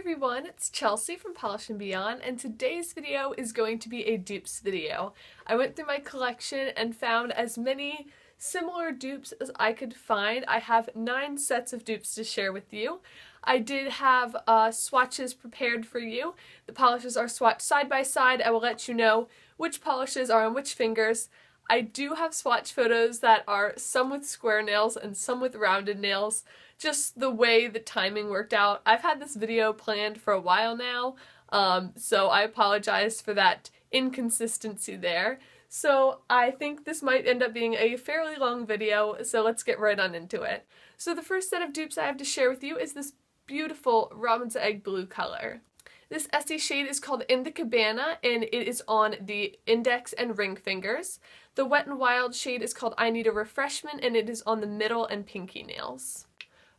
everyone, it's Chelsea from PolishAndBeyond, and today's video is going to be a dupes video. I went through my collection and found as many similar dupes as I could find. I have 9 sets of dupes to share with you. I did have swatches prepared for you. The polishes are swatched side by side. I will let you know which polishes are on which fingers. I do have swatch photos that are some with square nails and some with rounded nails, just the way the timing worked out. I've had this video planned for a while now, so I apologize for that inconsistency there. So I think this might end up being a fairly long video, so let's get right on into it. So the first set of dupes I have to share with you is this beautiful robin's egg blue color. This Essie shade is called Cope-Acabana, and it is on the index and ring fingers. The Wet n Wild shade is called I Need a Refreshment, and it is on the middle and pinky nails.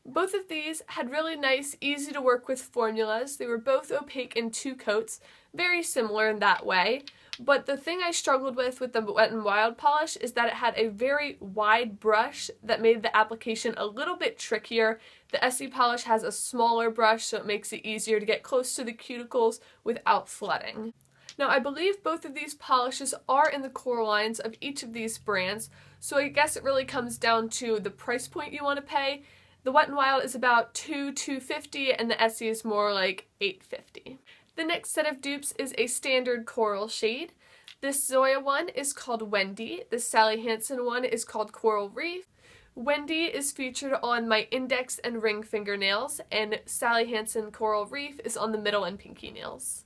Both of these had really nice, easy to work with formulas. They were both opaque in 2 coats, very similar in that way. But the thing I struggled with the Wet n Wild polish is that it had a very wide brush that made the application a little bit trickier. The Essie polish has a smaller brush, so it makes it easier to get close to the cuticles without flooding. Now, I believe both of these polishes are in the core lines of each of these brands, so I guess it really comes down to the price point you want to pay. The Wet n Wild is about $250 and the Essie is more like $850. The next set of dupes is a standard coral shade. This Zoya one is called Wendy. The Sally Hansen one is called Coral Reef. Wendy is featured on my index and ring fingernails, and Sally Hansen Coral Reef is on the middle and pinky nails.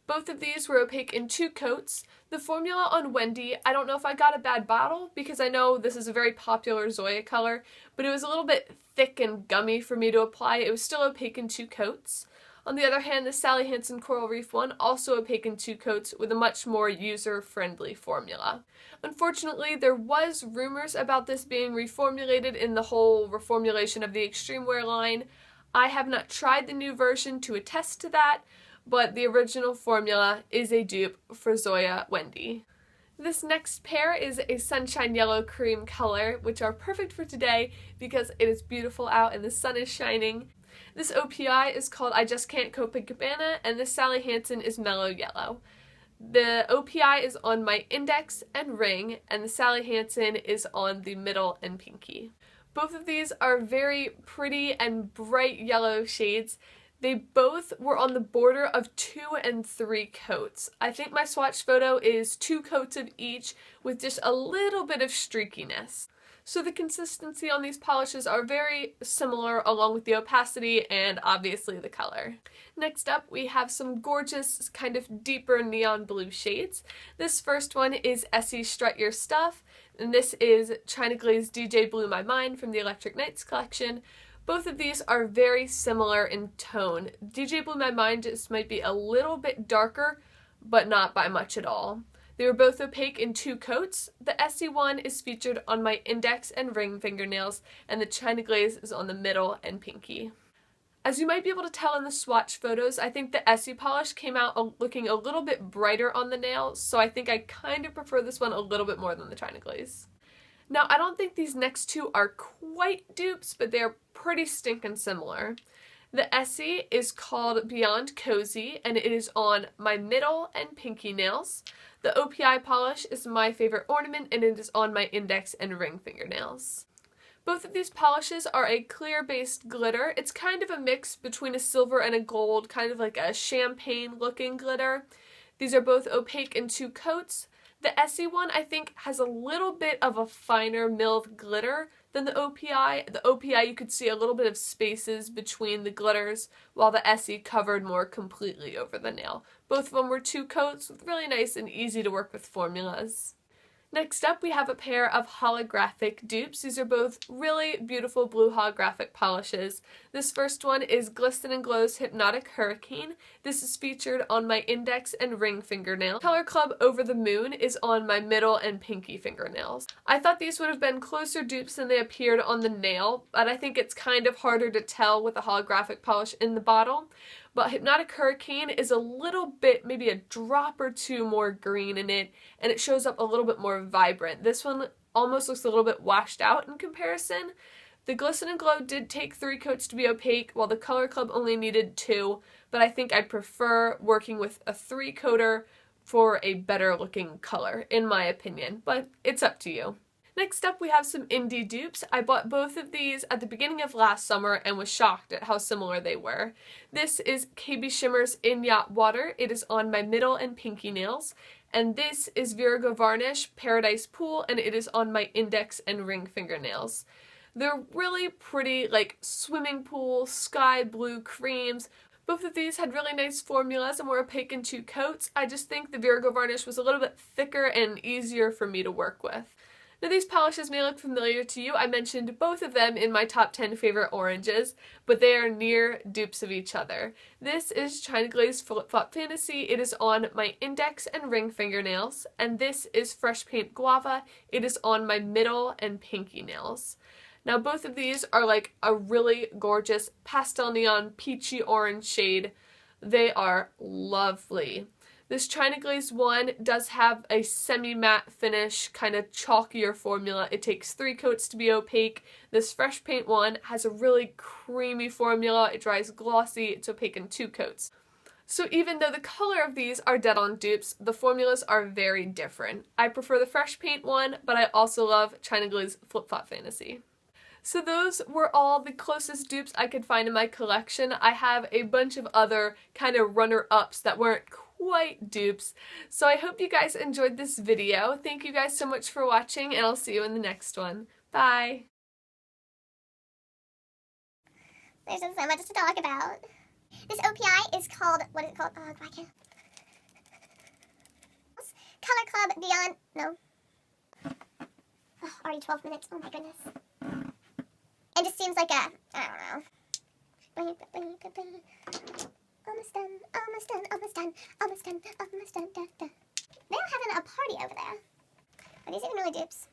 Both of these were opaque in 2 coats. The formula on Wendy, I don't know if I got a bad bottle, because I know this is a very popular Zoya color, but it was a little bit thick and gummy for me to apply. It was still opaque in 2 coats. On the other hand, the Sally Hansen Coral Reef one, also opaque in 2 coats with a much more user-friendly formula. Unfortunately, there was rumors about this being reformulated in the whole reformulation of the Xtreme wear line. I have not tried the new version to attest to that, but the original formula is a dupe for Zoya Wendy. This next pair is a sunshine yellow cream color, which are perfect for today because it is beautiful out and the sun is shining. This OPI is called I Just Can't Cope-Acabana, and this Sally Hansen is Mellow Yellow. The OPI is on my index and ring, and the Sally Hansen is on the middle and pinky. Both of these are very pretty and bright yellow shades. They both were on the border of 2 and 3 coats. I think my swatch photo is 2 coats of each with just a little bit of streakiness. So the consistency on these polishes are very similar, along with the opacity and obviously the color. Next up, we have some gorgeous kind of deeper neon blue shades. This first one is Essie Strut Your Stuff, and this is China Glaze DJ Blew My Mind from the Electric Nights collection. Both of these are very similar in tone. DJ Blew My Mind just might be a little bit darker, but not by much at all. They were both opaque in 2 coats. The Essie one is featured on my index and ring fingernails, and the China Glaze is on the middle and pinky. As you might be able to tell in the swatch photos, I think the Essie polish came out looking a little bit brighter on the nail, so I think I kind of prefer this one a little bit more than the China Glaze. Now, I don't think these next 2 are quite dupes, but they're pretty stinking similar. The Essie is called Beyond Cozy, and it is on my middle and pinky nails. The OPI polish is my Favorite Ornament, and it is on my index and ring fingernails. Both of these polishes are a clear-based glitter. It's kind of a mix between a silver and a gold, kind of like a champagne-looking glitter. These are both opaque in 2 coats. The Essie one, I think, has a little bit of a finer milled glitter than the OPI. The OPI, you could see a little bit of spaces between the glitters, while the Essie covered more completely over the nail. Both of them were 2 coats with really nice and easy to work with formulas. Next up, we have a pair of holographic dupes. These are both really beautiful blue holographic polishes. This first one is Glisten and Glow's Hypnotiq Hurricane. This is featured on my index and ring fingernail. Color Club Over the Moon is on my middle and pinky fingernails. I thought these would have been closer dupes than they appeared on the nail, but I think it's kind of harder to tell with the holographic polish in the bottle. But Hypnotiq Hurricane is a little bit, maybe a drop or 2 more green in it, and it shows up a little bit more vibrant. This one almost looks a little bit washed out in comparison, The Glisten and Glow did take 3 coats to be opaque, while the Color Club only needed 2, but I think I'd prefer working with a 3-coater for a better looking color, in my opinion, but it's up to you. Next up, we have some indie dupes. I bought both of these at the beginning of last summer and was shocked at how similar they were. This is KBShimmer's In Yacht Water. It is on my middle and pinky nails. And this is Virago Varnish Paradise Pool, and it is on my index and ring fingernails. They're really pretty, like swimming pool, sky blue creams. Both of these had really nice formulas and were opaque in 2 coats. I just think the Virago Varnish was a little bit thicker and easier for me to work with. Now these polishes may look familiar to you. I mentioned both of them in my top 10 favorite oranges, but they are near dupes of each other. This is China Glaze Flip Flop Fantasy. It is on my index and ring fingernails, and this is Fresh Paint Guava. It is on my middle and pinky nails. Now both of these are like a really gorgeous pastel neon peachy orange shade. They are lovely. This China Glaze one does have a semi-matte finish, kind of chalkier formula. It takes 3 coats to be opaque. This Fresh Paint one has a really creamy formula. It dries glossy. It's opaque in 2 coats. So even though the color of these are dead on dupes, the formulas are very different. I prefer the Fresh Paint one, but I also love China Glaze Flip Flop Fantasy. So those were all the closest dupes I could find in my collection. I have a bunch of other kind of runner-ups that weren't quite dupes. So I hope you guys enjoyed this video. Thank you guys so much for watching, and I'll see you in the next one. Bye! There's just so much to talk about. This OPI is called, what is it called? Oh, I can't. Color Club Beyond, no. Oh, already 12 minutes, oh my goodness. It just seems like I don't know. Almost done, almost done, almost done, almost done, almost done, da, da. They don't have a party over there. Are these even really dupes?